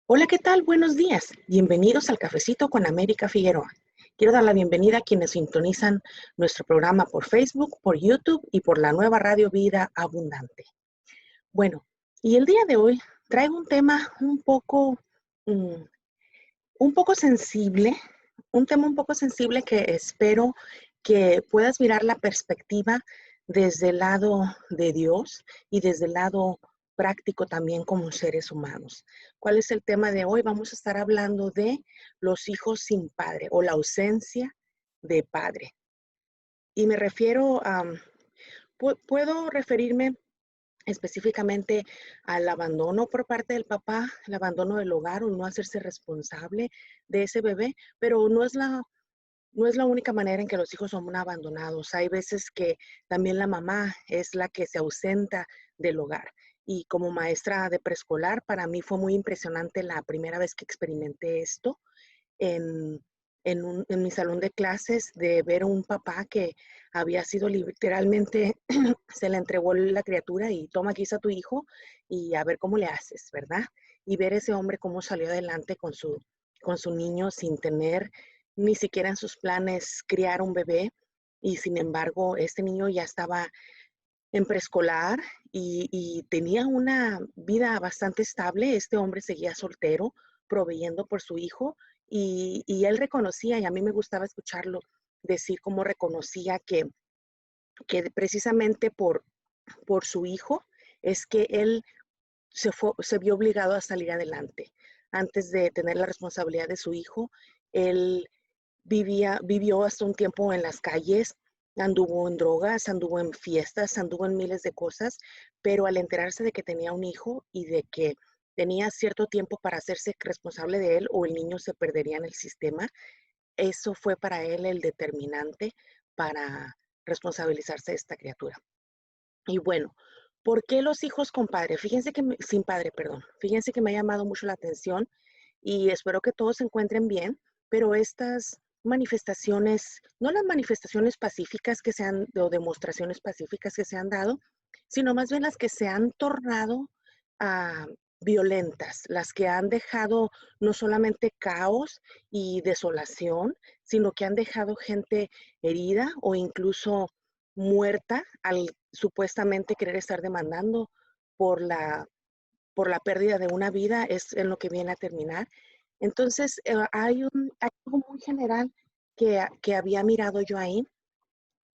Hola, ¿qué tal? Buenos días. Bienvenidos al Cafecito con América Figueroa. Quiero dar la bienvenida a quienes sintonizan nuestro programa por Facebook, por YouTube y por la nueva radio Vida Abundante. Bueno, y el día de hoy traigo un tema mm, un poco sensible, un tema un poco sensible que espero que puedas mirar la perspectiva desde el lado de Dios y desde el lado práctico también como seres humanos. ¿Cuál es el tema de hoy? Vamos a estar hablando de los hijos sin padre o la ausencia de padre. Y me refiero a, puedo referirme específicamente al abandono por parte del papá, el abandono del hogar o no hacerse responsable de ese bebé, pero no es la única manera en que los hijos son abandonados. Hay veces que también la mamá es la que se ausenta del hogar. Y como maestra de preescolar, para mí fue muy impresionante la primera vez que experimenté esto en, en mi salón de clases, de ver a un papá que había sido literalmente, se le entregó la criatura y toma, aquí está tu hijo y a ver cómo le haces, ¿verdad? Y ver ese hombre cómo salió adelante con su niño sin tener ni siquiera en sus planes criar un bebé. Y sin embargo, este niño ya estaba en preescolar y tenía una vida bastante estable. Este hombre seguía soltero, proveyendo por su hijo y él reconocía, y a mí me gustaba escucharlo decir cómo reconocía que precisamente por su hijo es que él se vio obligado a salir adelante. Antes de tener la responsabilidad de su hijo, él vivió hasta un tiempo en las calles, anduvo en drogas, anduvo en fiestas, anduvo en miles de cosas, pero al enterarse de que tenía un hijo y de que tenía cierto tiempo para hacerse responsable de él o el niño se perdería en el sistema, eso fue para él el determinante para responsabilizarse de esta criatura. Y bueno, ¿por qué los hijos con padre? Fíjense que sin padre, perdón. Fíjense que me ha llamado mucho la atención y espero que todos se encuentren bien, pero estas manifestaciones, no las manifestaciones pacíficas que se han, o demostraciones pacíficas que se han dado, sino más bien las que se han tornado ah, violentas, las que han dejado no solamente caos y desolación, sino que han dejado gente herida o incluso muerta al supuestamente querer estar demandando por por la pérdida de una vida, es en lo que viene a terminar. Entonces, hay algo muy general que había mirado yo ahí,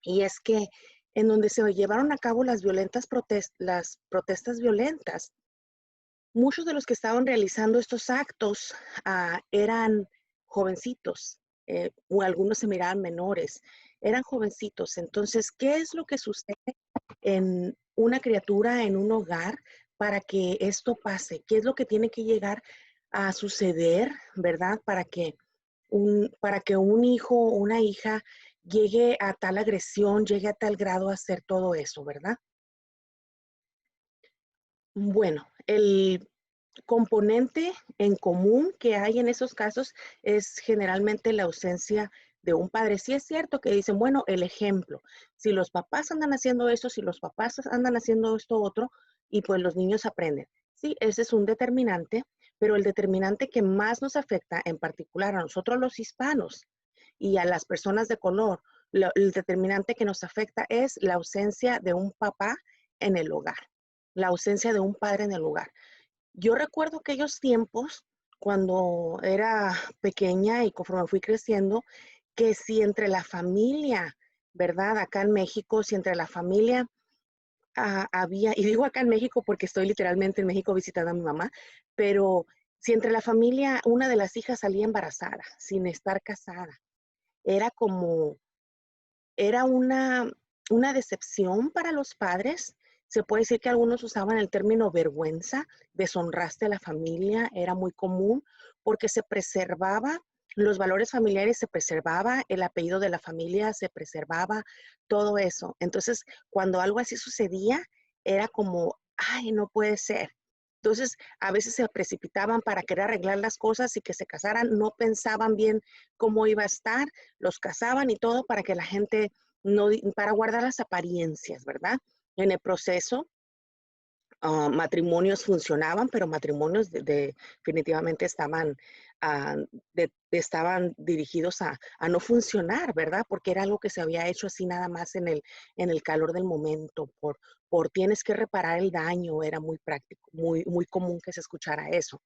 y es que en donde se llevaron a cabo las protestas violentas, muchos de los que estaban realizando estos actos eran jovencitos, o algunos se miraban menores, eran jovencitos. Entonces, ¿qué es lo que sucede en una criatura, en un hogar, para que esto pase? ¿Qué es lo que tiene que llegar a suceder, verdad? Para que un hijo o una hija llegue a tal agresión, llegue a tal grado a hacer todo eso, ¿verdad? Bueno, el componente en común que hay en esos casos es generalmente la ausencia de un padre. Sí es cierto que dicen, bueno, el ejemplo, si los papás andan haciendo eso, si los papás andan haciendo esto otro, y pues los niños aprenden. Sí, ese es un determinante, pero el determinante que más nos afecta, en particular a nosotros los hispanos y a las personas de color, el determinante que nos afecta es la ausencia de un papá en el hogar, la ausencia de un padre en el hogar. Yo recuerdo aquellos tiempos cuando era pequeña y conforme fui creciendo, que si entre la familia, ¿verdad? Acá en México, si entre la familia había, y digo acá en México porque estoy literalmente en México visitando a mi mamá, pero si entre la familia una de las hijas salía embarazada sin estar casada, era como era una decepción para los padres. Se puede decir que algunos usaban el término vergüenza, deshonraste a la familia, era muy común porque se preservaba los valores familiares, se preservaba el apellido de la familia, se preservaba todo eso. Entonces, cuando algo así sucedía, era como, ay, no puede ser. Entonces, a veces se precipitaban para querer arreglar las cosas y que se casaran, no pensaban bien cómo iba a estar, los casaban y todo para que la gente no, para guardar las apariencias, ¿verdad? En el proceso, matrimonios funcionaban, pero matrimonios definitivamente ah, estaban dirigidos a no funcionar, ¿verdad? Porque era algo que se había hecho así nada más en el calor del momento, por tienes que reparar el daño, era muy práctico, muy común que se escuchara eso.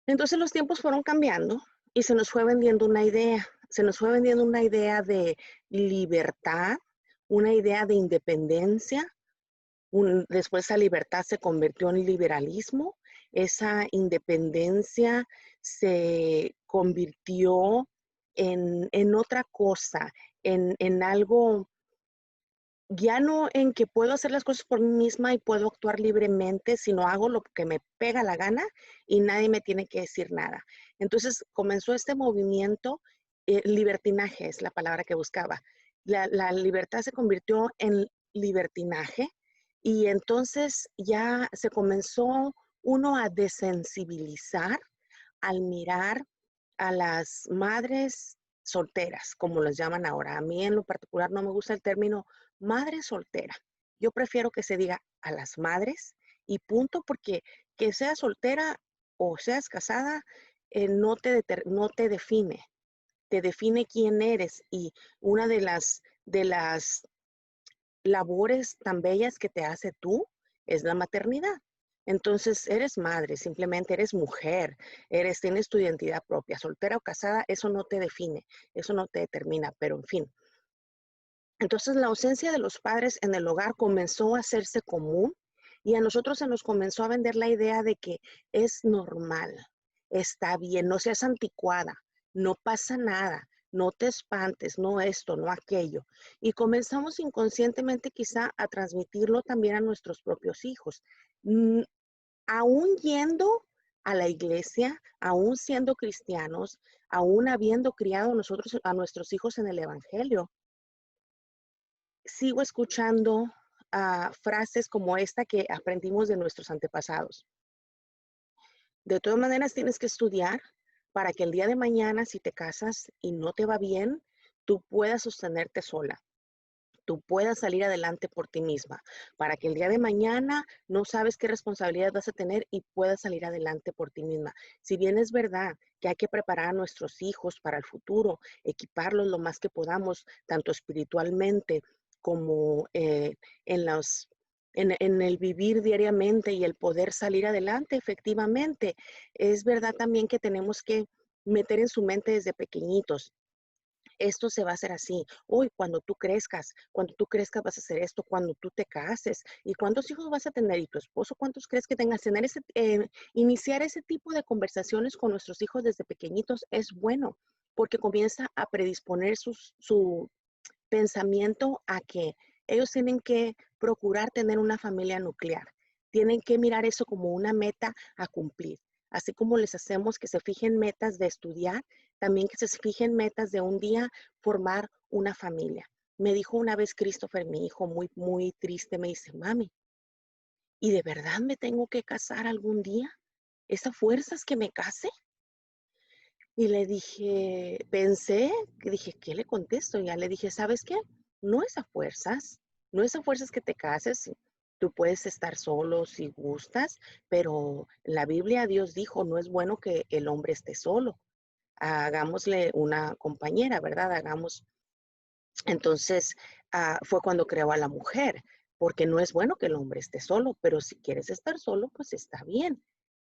Entonces los tiempos fueron cambiando y se nos fue vendiendo una idea, se nos fue vendiendo una idea de libertad, una idea de independencia. Después esa libertad se convirtió en liberalismo, esa independencia se convirtió en otra cosa, en algo, ya no en que puedo hacer las cosas por mí misma y puedo actuar libremente, sino hago lo que me pega la gana y nadie me tiene que decir nada. Entonces comenzó este movimiento, libertinaje es la palabra que buscaba. La libertad se convirtió en libertinaje y entonces ya se comenzó uno a desensibilizar al mirar a las madres solteras, como las llaman ahora. A mí en lo particular no me gusta el término madre soltera. Yo prefiero que se diga a las madres y punto, porque que seas soltera o seas casada no te define, te define quién eres. Y una de las labores tan bellas que te hace tú es la maternidad. Entonces, eres madre, simplemente eres mujer, tienes tu identidad propia, soltera o casada, eso no te define, eso no te determina, pero en fin. Entonces, la ausencia de los padres en el hogar comenzó a hacerse común y a nosotros se nos comenzó a vender la idea de que es normal, está bien, no seas anticuada, no pasa nada, no te espantes, no esto, no aquello. Y comenzamos inconscientemente quizá a transmitirlo también a nuestros propios hijos. Mm, Aún yendo a la iglesia, aún siendo cristianos, aún habiendo criado nosotros a nuestros hijos en el evangelio, sigo escuchando frases como esta que aprendimos de nuestros antepasados. De todas maneras, tienes que estudiar para que el día de mañana, si te casas y no te va bien, tú puedas sostenerte sola, tú puedas salir adelante por ti misma, para que el día de mañana no sabes qué responsabilidad vas a tener y puedas salir adelante por ti misma. Si bien es verdad que hay que preparar a nuestros hijos para el futuro, equiparlos lo más que podamos, tanto espiritualmente como en los en el vivir diariamente y el poder salir adelante, efectivamente, es verdad también que tenemos que meter en su mente desde pequeñitos esto se va a hacer así. Hoy, cuando tú crezcas vas a hacer esto, cuando tú te cases, y cuántos hijos vas a tener, y tu esposo, cuántos crees que tengas. Iniciar ese tipo de conversaciones con nuestros hijos desde pequeñitos es bueno, porque comienza a predisponer su pensamiento a que ellos tienen que procurar tener una familia nuclear. Tienen que mirar eso como una meta a cumplir. Así como les hacemos que se fijen metas de estudiar, también que se fijen metas de un día formar una familia. Me dijo una vez Christopher, mi hijo, muy triste, me dice, mami, ¿y de verdad me tengo que casar algún día? ¿Es a fuerzas que me case? Y le dije, pensé, que dije, ¿qué le contesto? Y ya le dije, ¿sabes qué? No es a fuerzas, no es a fuerzas que te cases. Tú puedes estar solo si gustas, pero en la Biblia Dios dijo, no es bueno que el hombre esté solo. Hagámosle una compañera, ¿verdad? Entonces, fue cuando creó a la mujer, porque no es bueno que el hombre esté solo, pero si quieres estar solo, pues está bien.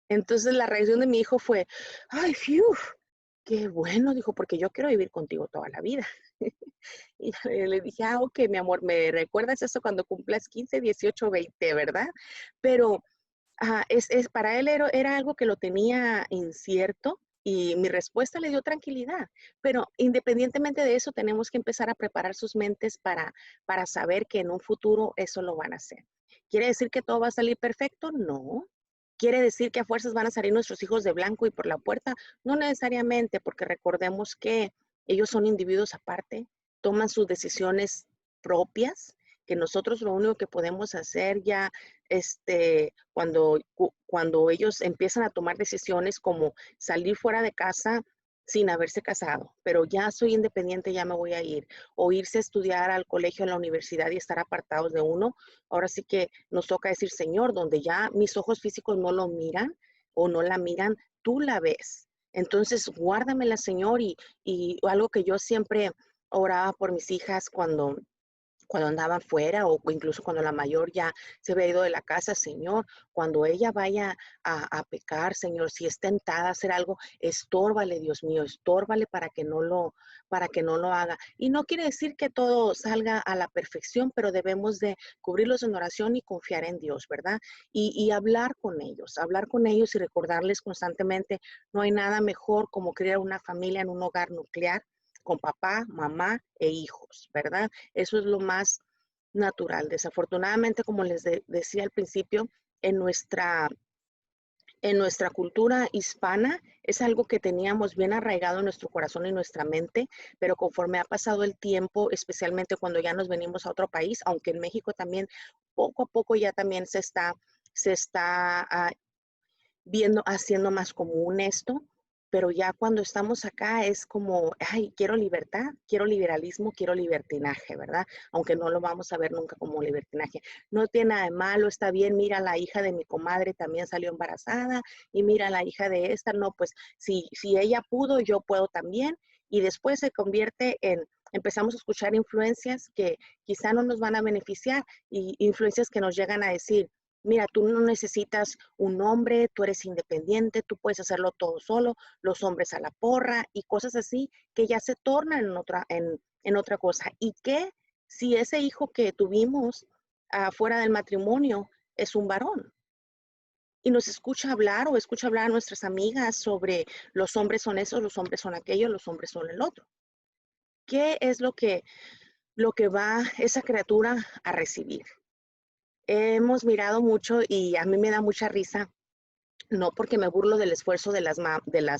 Entonces la reacción de mi hijo fue, ay, fiu, qué bueno, dijo, porque yo quiero vivir contigo toda la vida. Y le dije, ok, mi amor, me recuerdas eso cuando cumplas 15, 18, 20, ¿verdad? Pero para él era algo que lo tenía incierto y mi respuesta le dio tranquilidad. Pero independientemente de eso, tenemos que empezar a preparar sus mentes para saber que en un futuro eso lo van a hacer. ¿Quiere decir que todo va a salir perfecto? No. ¿Quiere decir que a fuerzas van a salir nuestros hijos de blanco y por la puerta? No necesariamente, porque recordemos que ellos son individuos aparte, toman sus decisiones propias, que nosotros lo único que podemos hacer ya cuando ellos empiezan a tomar decisiones como salir fuera de casa sin haberse casado, pero ya soy independiente, ya me voy a ir, o irse a estudiar al colegio, a la universidad y estar apartados de uno. Ahora sí que nos toca decir, Señor, donde ya mis ojos físicos no lo miran o no la miran, tú la ves. Entonces, guárdamela, Señor, y algo que yo siempre oraba por mis hijas cuando andaban fuera o incluso cuando la mayor ya se había ido de la casa, Señor, cuando ella vaya a pecar, Señor, si es tentada a hacer algo, estórbale, Dios mío, estórbale para que no lo haga. Y no quiere decir que todo salga a la perfección, pero debemos de cubrirlos en oración y confiar en Dios, ¿verdad? Y hablar con ellos y recordarles constantemente, no hay nada mejor como crear una familia en un hogar nuclear con papá, mamá e hijos, ¿verdad? Eso es lo más natural. Desafortunadamente, como les decía al principio, en nuestra, en nuestra cultura hispana es algo que teníamos bien arraigado en nuestro corazón y nuestra mente, pero conforme ha pasado el tiempo, especialmente cuando ya nos venimos a otro país, aunque en México también poco a poco ya también se está viendo, haciendo más común esto, pero ya cuando estamos acá es como, ay, quiero libertad, quiero liberalismo, quiero libertinaje, ¿verdad? Aunque no lo vamos a ver nunca como libertinaje. No tiene nada de malo, está bien, mira, la hija de mi comadre también salió embarazada y mira, la hija de esta, no, pues si ella pudo, yo puedo también. Y después se convierte en, empezamos a escuchar influencias que quizá no nos van a beneficiar y influencias que nos llegan a decir, mira, tú no necesitas un hombre, tú eres independiente, tú puedes hacerlo todo solo, los hombres a la porra y cosas así que ya se tornan en otra cosa. ¿Y qué si ese hijo que tuvimos fuera del matrimonio es un varón? Y nos escucha hablar o escucha hablar a nuestras amigas sobre los hombres son esos, los hombres son aquellos, los hombres son el otro. ¿Qué es lo que va esa criatura a recibir? Hemos mirado mucho y a mí me da mucha risa, no porque me burlo del esfuerzo de las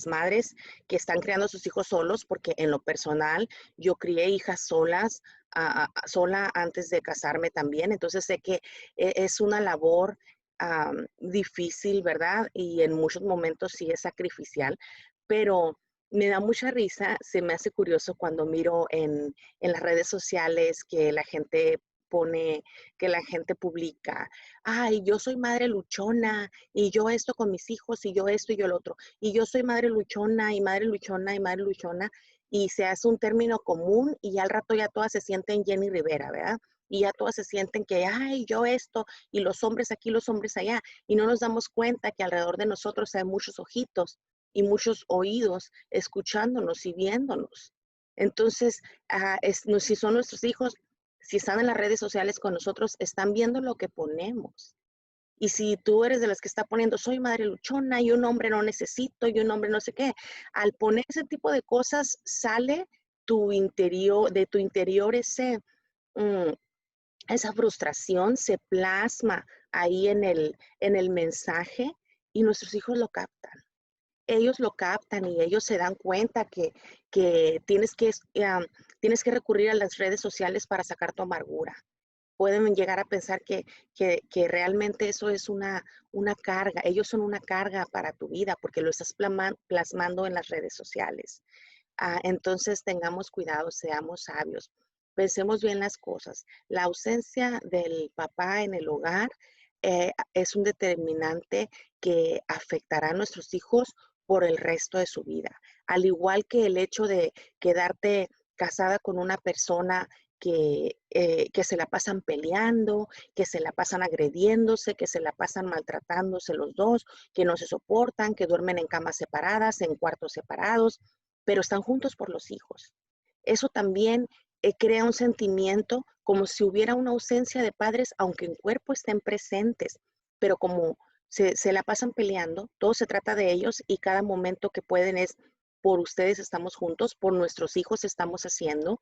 madres que están criando a sus hijos solos, porque en lo personal yo crié hijas solas, sola antes de casarme también, entonces sé que es una labor difícil, ¿verdad? Y en muchos momentos sí es sacrificial, pero me da mucha risa, se me hace curioso cuando miro en las redes sociales que la gente pone, que la gente publica, ay, yo soy madre luchona y yo esto con mis hijos y yo esto y yo lo otro, y yo soy madre luchona y madre luchona y madre luchona, y se hace un término común y al rato ya todas se sienten Jenny Rivera, ¿verdad? Y ya todas se sienten que, ay, yo esto, y los hombres aquí, los hombres allá, y no nos damos cuenta que alrededor de nosotros hay muchos ojitos y muchos oídos escuchándonos y viéndonos. Entonces, si son nuestros hijos, si están en las redes sociales con nosotros, están viendo lo que ponemos. Y si tú eres de las que está poniendo, soy madre luchona y un hombre no necesito y un hombre no sé qué, al poner ese tipo de cosas sale tu interior, de tu interior mm, esa frustración se plasma ahí en el mensaje y nuestros hijos lo captan. Ellos lo captan y ellos se dan cuenta que tienes que recurrir a las redes sociales para sacar tu amargura. Pueden llegar a pensar que realmente eso es una carga. Ellos son una carga para tu vida porque lo estás plasmando en las redes sociales. Entonces tengamos cuidado, seamos sabios, pensemos bien las cosas. La ausencia del papá en el hogar es un determinante que afectará a nuestros hijos por el resto de su vida. Al igual que el hecho de quedarte casada con una persona que se la pasan peleando, que se la pasan agrediéndose, que se la pasan maltratándose los dos, que no se soportan, que duermen en camas separadas, en cuartos separados, pero están juntos por los hijos. Eso también crea un sentimiento como si hubiera una ausencia de padres, aunque en cuerpo estén presentes, pero como se la pasan peleando, todo se trata de ellos y cada momento que pueden es por ustedes estamos juntos, por nuestros hijos estamos haciendo.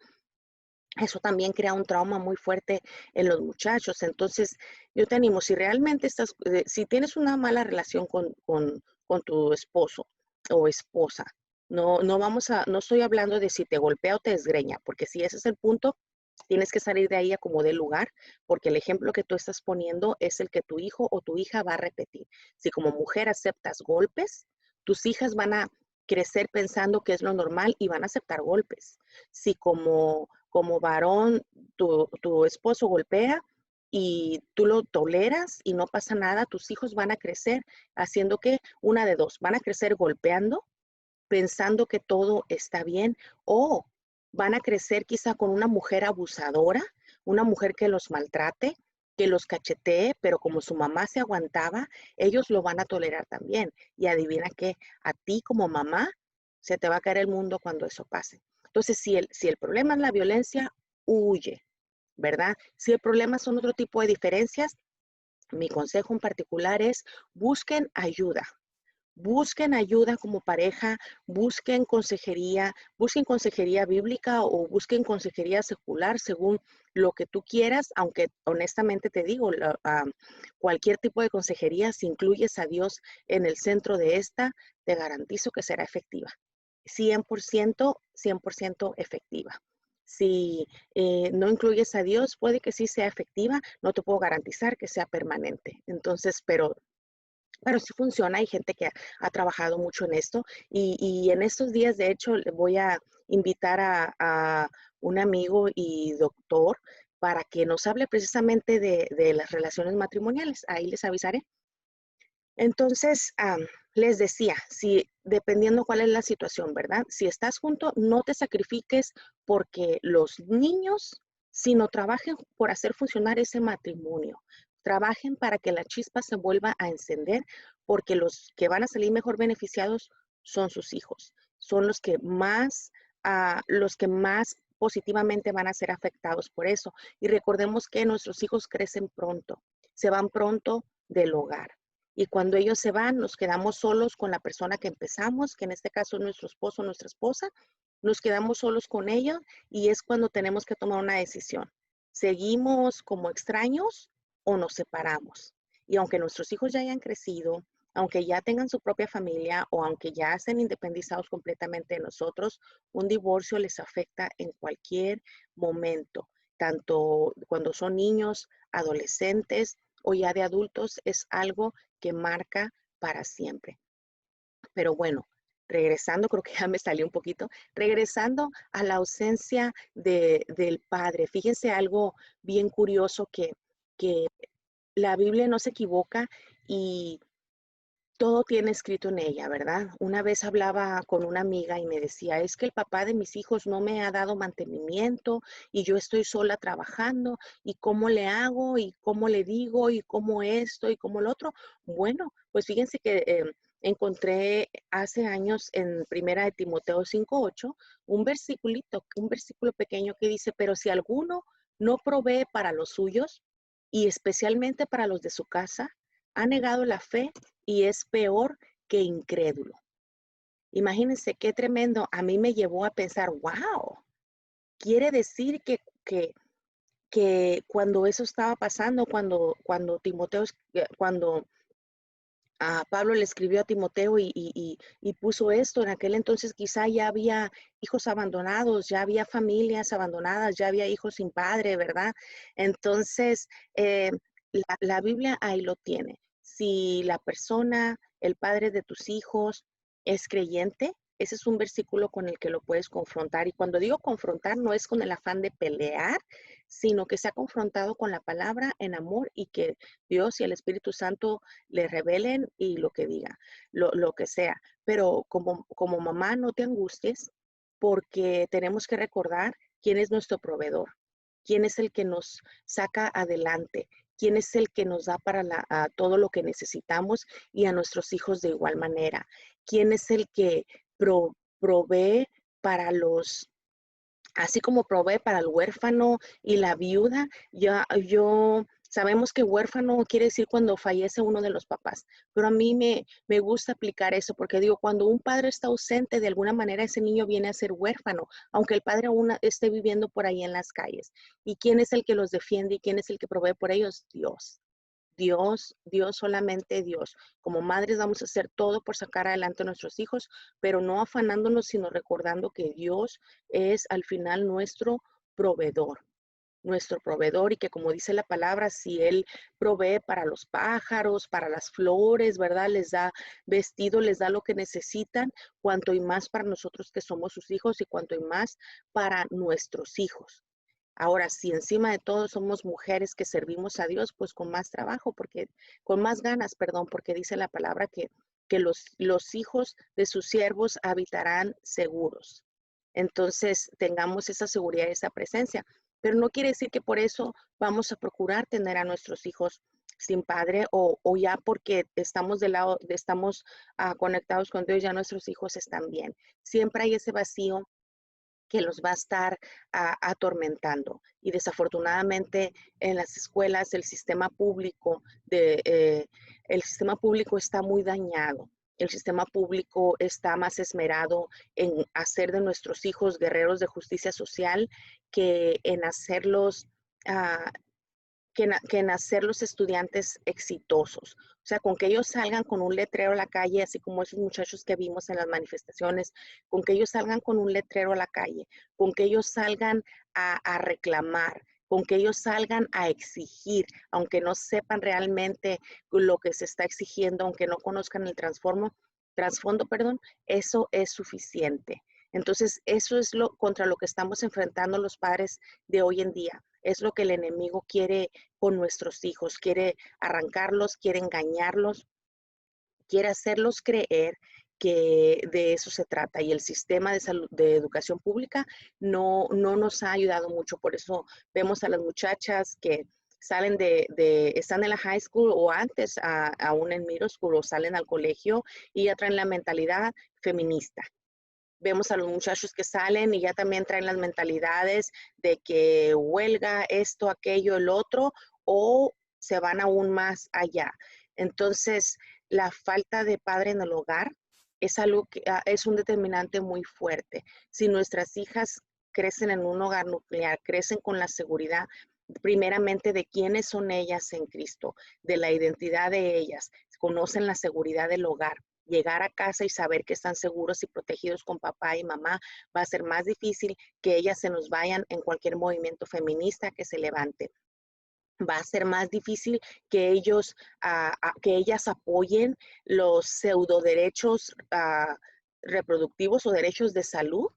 Eso también crea un trauma muy fuerte en los muchachos. Entonces, yo te animo, si realmente si tienes una mala relación con tu esposo o esposa, no estoy hablando de si te golpea o te desgreña, porque si ese es el punto, tienes que salir de ahí a como dé lugar, porque el ejemplo que tú estás poniendo es el que tu hijo o tu hija va a repetir. Si como mujer aceptas golpes, tus hijas van a crecer pensando que es lo normal y van a aceptar golpes. Si como varón tu esposo golpea y tú lo toleras y no pasa nada, tus hijos van a crecer haciendo que una de dos, van a crecer golpeando, pensando que todo está bien, o van a crecer quizá con una mujer abusadora, una mujer que los maltrate, que los cachetee, pero como su mamá se aguantaba, ellos lo van a tolerar también. Y adivina qué, a ti como mamá se te va a caer el mundo cuando eso pase. Entonces, si el problema es la violencia, huye, ¿verdad? Si el problema son otro tipo de diferencias, mi consejo en particular es busquen ayuda. Busquen ayuda como pareja, busquen consejería bíblica o busquen consejería secular según lo que tú quieras, aunque honestamente te digo, cualquier tipo de consejería, si incluyes a Dios en el centro de esta, te garantizo que será efectiva. 100% efectiva. Si no incluyes a Dios, puede que sí sea efectiva, no te puedo garantizar que sea permanente. Entonces, pero sí funciona, hay gente que ha trabajado mucho en esto y en estos días, de hecho, le voy a invitar a un amigo y doctor para que nos hable precisamente de las relaciones matrimoniales. Ahí les avisaré. Entonces, les decía, si dependiendo cuál es la situación, ¿verdad? Si estás junto, no te sacrifiques porque los niños, sino trabajen por hacer funcionar ese matrimonio. Trabajen para que la chispa se vuelva a encender, porque los que van a salir mejor beneficiados son sus hijos. Son los que más positivamente van a ser afectados por eso. Y recordemos que nuestros hijos crecen pronto, se van pronto del hogar. Y cuando ellos se van, nos quedamos solos con la persona que empezamos, que en este caso es nuestro esposo o nuestra esposa. Nos quedamos solos con ella y es cuando tenemos que tomar una decisión. ¿Seguimos como extraños o nos separamos? Y aunque nuestros hijos ya hayan crecido, aunque ya tengan su propia familia o aunque ya estén independizados completamente de nosotros, un divorcio les afecta en cualquier momento, tanto cuando son niños, adolescentes o ya de adultos, es algo que marca para siempre. Pero bueno, regresando, creo que ya me salió un poquito, regresando a la ausencia del padre. Fíjense algo bien curioso que la Biblia no se equivoca y todo tiene escrito en ella, ¿verdad? Una vez hablaba con una amiga y me decía, es que el papá de mis hijos no me ha dado mantenimiento y yo estoy sola trabajando y cómo le hago y cómo le digo y cómo esto y cómo lo otro. Bueno, pues fíjense que encontré hace años en Primera de Timoteo 5:8 un versículo pequeño que dice, pero si alguno no provee para los suyos y especialmente para los de su casa, ha negado la fe y es peor que incrédulo. Imagínense qué tremendo. A mí me llevó a pensar, wow, quiere decir que cuando eso estaba pasando, cuando Pablo le escribió a Timoteo y puso esto, en aquel entonces quizá ya había hijos abandonados, ya había familias abandonadas, ya había hijos sin padre, ¿verdad? Entonces, la Biblia ahí lo tiene. Si la persona, el padre de tus hijos es creyente, ese es un versículo con el que lo puedes confrontar. Y cuando digo confrontar, no es con el afán de pelear, sino que se ha confrontado con la palabra en amor y que Dios y el Espíritu Santo le revelen y lo que diga, lo que sea. Pero como mamá, no te angusties porque tenemos que recordar quién es nuestro proveedor, quién es el que nos saca adelante, quién es el que nos da para todo lo que necesitamos y a nuestros hijos de igual manera, quién es el que provee para así como provee para el huérfano y la viuda. Sabemos que huérfano quiere decir cuando fallece uno de los papás, pero a mí me gusta aplicar eso porque digo, cuando un padre está ausente, de alguna manera ese niño viene a ser huérfano, aunque el padre aún esté viviendo por ahí en las calles. ¿Y quién es el que los defiende y quién es el que provee por ellos? Dios. Dios, solamente Dios. Como madres vamos a hacer todo por sacar adelante a nuestros hijos, pero no afanándonos, sino recordando que Dios es al final nuestro proveedor. nuestro proveedor y que como dice la palabra, si Él provee para los pájaros, para las flores, ¿verdad? Les da vestido, les da lo que necesitan, cuanto y más para nosotros que somos sus hijos y cuanto y más para nuestros hijos. Ahora, si encima de todo somos mujeres que servimos a Dios, pues con más trabajo, porque con más ganas, perdón, porque dice la palabra que los hijos de sus siervos habitarán seguros. Entonces, tengamos esa seguridad y esa presencia. Pero no quiere decir que por eso vamos a procurar tener a nuestros hijos sin padre o ya porque estamos estamos conectados con Dios, ya nuestros hijos están bien. Siempre hay ese vacío que los va a estar atormentando. Y desafortunadamente en las escuelas el sistema público está muy dañado. El sistema público está más esmerado en hacer de nuestros hijos guerreros de justicia social que en hacerlos uh, que en hacer los estudiantes exitosos. O sea, con que ellos salgan con un letrero a la calle, así como esos muchachos que vimos en las manifestaciones, con que ellos salgan con un letrero a la calle, con que ellos salgan a reclamar, con que ellos salgan a exigir, aunque no sepan realmente lo que se está exigiendo, aunque no conozcan el trasfondo, perdón, eso es suficiente. Entonces, eso es contra lo que estamos enfrentando los padres de hoy en día. Es lo que el enemigo quiere con nuestros hijos, quiere arrancarlos, quiere engañarlos, quiere hacerlos creer que de eso se trata y el sistema de salud, de educación pública no nos ha ayudado mucho. Por eso vemos a las muchachas que salen están en la high school o antes aún en middle school o salen al colegio y ya traen la mentalidad feminista. Vemos a los muchachos que salen y ya también traen las mentalidades de que huelga esto, aquello, el otro, o se van aún más allá. Entonces, la falta de padre en el hogar es algo que es un determinante muy fuerte. Si nuestras hijas crecen en un hogar nuclear, crecen con la seguridad primeramente de quiénes son ellas en Cristo, de la identidad de ellas, conocen la seguridad del hogar, llegar a casa y saber que están seguros y protegidos con papá y mamá, va a ser más difícil que ellas se nos vayan en cualquier movimiento feminista que se levante. Va a ser más difícil que que ellas apoyen los pseudo derechos reproductivos o derechos de salud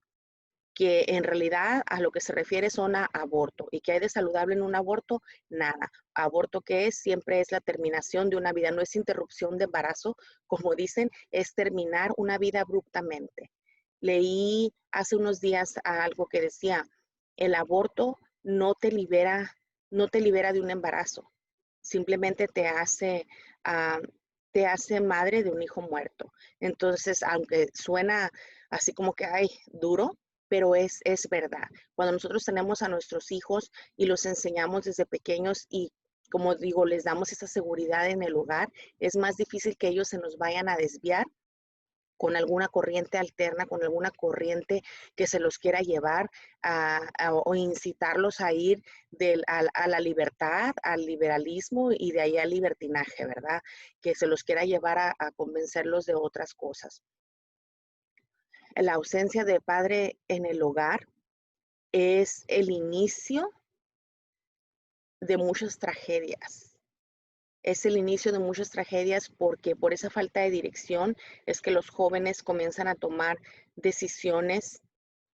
que en realidad a lo que se refiere son a aborto. ¿Y qué hay de saludable en un aborto? Nada. Aborto que es, siempre es la terminación de una vida, no es interrupción de embarazo, como dicen, es terminar una vida abruptamente. Leí hace unos días algo que decía, el aborto no te libera de un embarazo, simplemente te hace madre de un hijo muerto. Entonces, aunque suena así como que, ay, duro, pero es verdad. Cuando nosotros tenemos a nuestros hijos y los enseñamos desde pequeños y, como digo, les damos esa seguridad en el hogar, es más difícil que ellos se nos vayan a desviar con alguna corriente alterna, con alguna corriente que se los quiera llevar o incitarlos a ir a la libertad, al liberalismo y de ahí al libertinaje, ¿verdad? Que se los quiera llevar a convencerlos de otras cosas. La ausencia de padre en el hogar es el inicio de muchas tragedias. Es el inicio de muchas tragedias porque por esa falta de dirección es que los jóvenes comienzan a tomar decisiones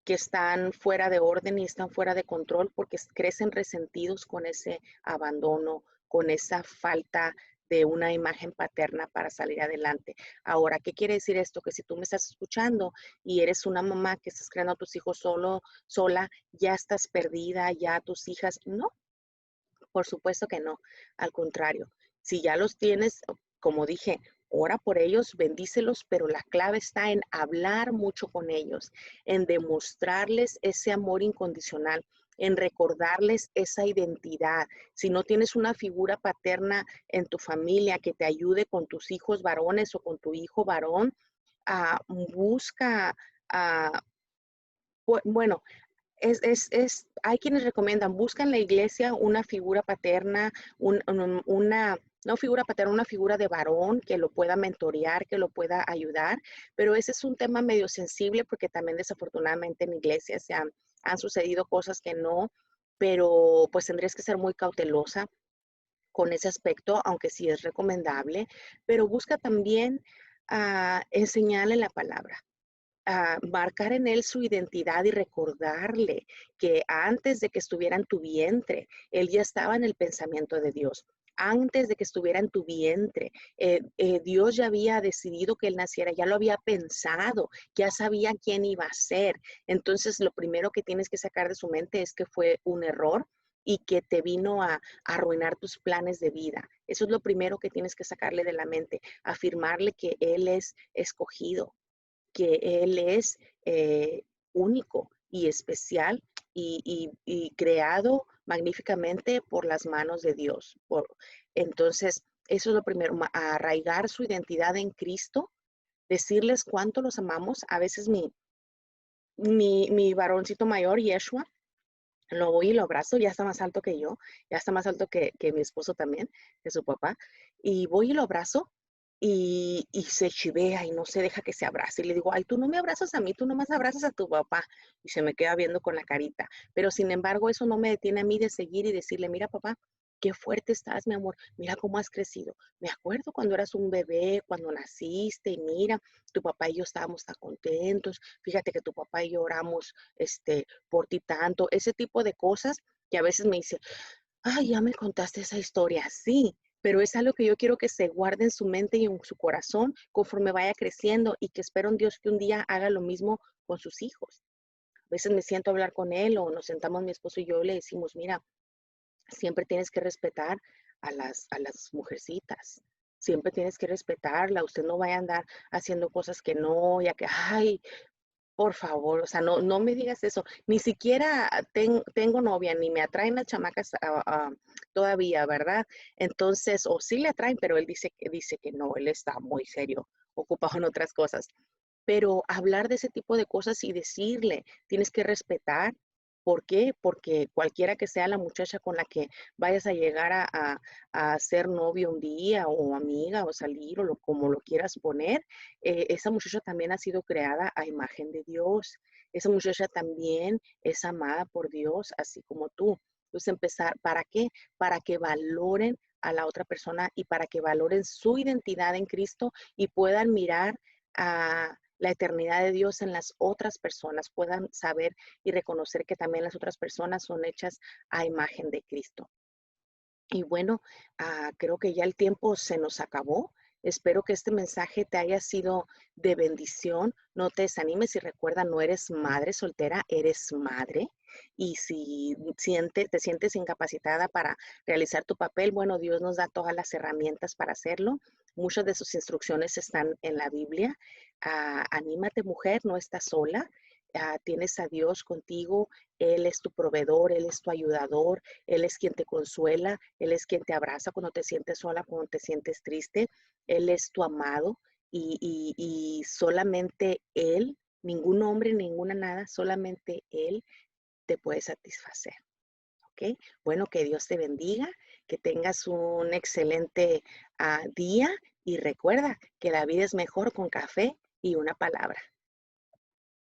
que están fuera de orden y están fuera de control porque crecen resentidos con ese abandono, con esa falta de una imagen paterna para salir adelante. Ahora, ¿qué quiere decir esto? Que si tú me estás escuchando y eres una mamá que estás creando a tus hijos sola, ya estás perdida, ya tus hijas, no, por supuesto que no, al contrario, si ya los tienes, como dije, ora por ellos, bendícelos, pero la clave está en hablar mucho con ellos, en demostrarles ese amor incondicional, en recordarles esa identidad. Si no tienes una figura paterna en tu familia que te ayude con tus hijos varones o con tu hijo varón, busca, ah, bueno, hay quienes recomiendan, busca en la iglesia una figura paterna, no figura paterna, una figura de varón que lo pueda mentorear, que lo pueda ayudar, pero ese es un tema medio sensible porque también desafortunadamente en iglesias han sucedido cosas que no pero pues tendrías que ser muy cautelosa con ese aspecto, aunque sí es recomendable, pero busca también enseñarle la palabra, marcar en él su identidad y recordarle que antes de que estuviera en tu vientre, él ya estaba en el pensamiento de Dios. Antes de que estuviera en tu vientre, Dios ya había decidido que él naciera, ya lo había pensado, ya sabía quién iba a ser. Entonces, lo primero que tienes que sacar de su mente es que fue un error y que te vino a arruinar tus planes de vida. Eso es lo primero que tienes que sacarle de la mente, afirmarle que él es escogido, que Él es único y especial y creado magníficamente por las manos de Dios. Entonces, eso es lo primero, arraigar su identidad en Cristo, decirles cuánto los amamos. A veces mi varoncito mayor, Yeshua, lo voy y lo abrazo, ya está más alto que yo, ya está más alto que mi esposo también, que su papá, y voy y lo abrazo y se chivea y no se deja que se abrace. Y le digo, ay, tú no me abrazas a mí, tú nomás abrazas a tu papá. Y se me queda viendo con la carita. Pero sin embargo, eso no me detiene a mí de seguir y decirle, mira, papá, qué fuerte estás, mi amor. Mira cómo has crecido. Me acuerdo cuando eras un bebé, cuando naciste, y mira, tu papá y yo estábamos tan contentos. Fíjate que tu papá y yo oramos por ti tanto. Ese tipo de cosas que a veces me dice, ay, ya me contaste esa historia, sí, pero es algo que yo quiero que se guarde en su mente y en su corazón conforme vaya creciendo y que espero en Dios que un día haga lo mismo con sus hijos. A veces me siento a hablar con él o nos sentamos mi esposo y yo y le decimos, mira, siempre tienes que respetar a las mujercitas. Siempre tienes que respetarla. Usted no vaya a andar haciendo cosas que no, ya que, ay, por favor, o sea, no me digas eso. Ni siquiera tengo novia, ni me atraen las chamacas todavía, ¿verdad? Entonces, o sí le atraen, pero él dice que no, él está muy serio, ocupado en otras cosas. Pero hablar de ese tipo de cosas y decirle, tienes que respetar. ¿Por qué? Porque cualquiera que sea la muchacha con la que vayas a llegar a ser novio un día o amiga o salir o como lo quieras poner, esa muchacha también ha sido creada a imagen de Dios. Esa muchacha también es amada por Dios, así como tú. Entonces empezar, ¿para qué? Para que valoren a la otra persona y para que valoren su identidad en Cristo y puedan mirar a la eternidad de Dios en las otras personas, puedan saber y reconocer que también las otras personas son hechas a imagen de Cristo. Y bueno, creo que ya el tiempo se nos acabó. Espero que este mensaje te haya sido de bendición. No te desanimes y recuerda, no eres madre soltera, eres madre. Y si te sientes incapacitada para realizar tu papel, bueno, Dios nos da todas las herramientas para hacerlo. Muchas de sus instrucciones están en la Biblia. Anímate, mujer, no estás sola. Tienes a Dios contigo. Él es tu proveedor, Él es tu ayudador. Él es quien te consuela, Él es quien te abraza cuando te sientes sola, cuando te sientes triste. Él es tu amado y solamente Él, ningún hombre, ninguna nada, solamente Él te puede satisfacer. ¿Ok? Bueno, que Dios te bendiga, que tengas un excelente día y recuerda que la vida es mejor con café y una palabra.